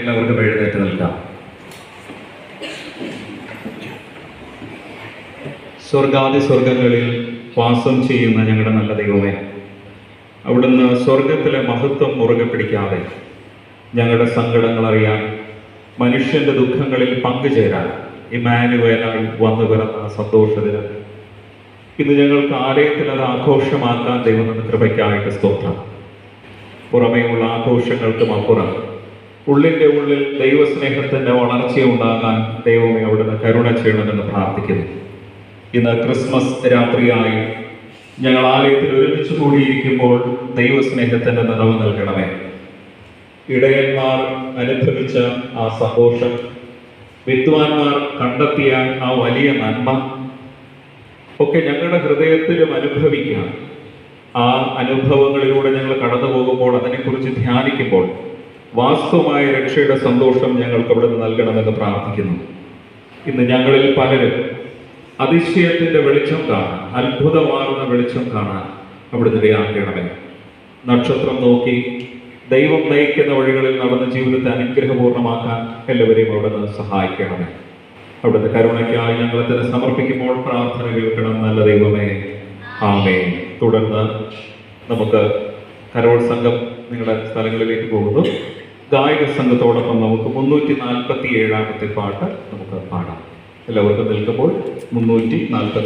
എല്ലാവർക്കും എഴുന്നേറ്റ് നിൽക്കാം. സ്വർഗാദി സ്വർഗങ്ങളിൽ വാസം ചെയ്യുന്ന ഞങ്ങളുടെ നല്ല ദൈവമേ, അവിടുന്ന് സ്വർഗത്തിലെ മഹത്വം മുറുകെ പിടിക്കാതെ ഞങ്ങളുടെ സങ്കടങ്ങൾ അറിയാൻ, മനുഷ്യന്റെ ദുഃഖങ്ങളിൽ പങ്കുചേരാൻ ഇമ്മാനുവേലായി വന്നു പിറന്ന സന്തോഷത്തിന് ഇന്ന് ഞങ്ങൾക്ക് ആലയത്തിൽ അത് ആഘോഷമാക്കാൻ ദൈവം എന്ന കൃപയ്ക്കായിട്ട് സ്തോത്രം. പുറമേയുള്ള ആഘോഷങ്ങൾക്കും അപ്പുറം ഉള്ളിൻ്റെ ഉള്ളിൽ ദൈവസ്നേഹത്തിൻ്റെ വളർച്ചയുണ്ടാകാൻ ദൈവമേ അവിടുന്ന് കരുണ ചെയ്യണമെന്ന് പ്രാർത്ഥിക്കുന്നു. ഇന്ന് ക്രിസ്മസ് രാത്രിയായി ഞങ്ങൾ ആലയത്തിൽ ഒരുമിച്ച് കൂടിയിരിക്കുമ്പോൾ ദൈവസ്നേഹത്തിൻ്റെ നിറവ് നൽകണമേ. ഇടയന്മാർ അനുഭവിച്ച ആ സന്തോഷം, വിദ്വാൻമാർ കണ്ടെത്തിയ ആ വലിയ നന്മ ഒക്കെ ഞങ്ങളുടെ ഹൃദയത്തിലും അനുഭവിക്കാം. ആ അനുഭവങ്ങളിലൂടെ ഞങ്ങൾ കടന്നു പോകുമ്പോൾ, അതിനെക്കുറിച്ച് ധ്യാനിക്കുമ്പോൾ വാസ്തവമായ രക്ഷയുടെ സന്തോഷം ഞങ്ങൾക്ക് അവിടുന്ന് നൽകണമെന്ന് പ്രാർത്ഥിക്കുന്നു. ഇന്ന് ഞങ്ങളിൽ പലരും അതിശയത്തിൻ്റെ വെളിച്ചം കാണാൻ, അത്ഭുതമാർന്ന വെളിച്ചം കാണാൻ അവിടുന്ന് ഇടയാക്കണമേ. നക്ഷത്രം നോക്കി ദൈവം നയിക്കുന്ന വഴികളിൽ നടന്ന ജീവിതത്തെ അനുഗ്രഹപൂർണ്ണമാക്കാൻ എല്ലാവരെയും അവിടുന്ന് സഹായിക്കണമേ. അവിടുത്തെ കരുണയ്ക്കായി ഞങ്ങളെ തന്നെ സമർപ്പിക്കുമ്പോൾ പ്രാർത്ഥന കേൾക്കണം നല്ല ദൈവമേ, ആമേൻ. തുടർന്ന് നമുക്ക് കരോൾ സംഘം നിങ്ങളുടെ സ്ഥലങ്ങളിലേക്ക് പോകുന്നു. ഗായക സംഘത്തോടൊപ്പം നമുക്ക് 347 പാട്ട് നമുക്ക് പാടാം. എല്ലാവർക്കും നിൽക്കുമ്പോൾ 347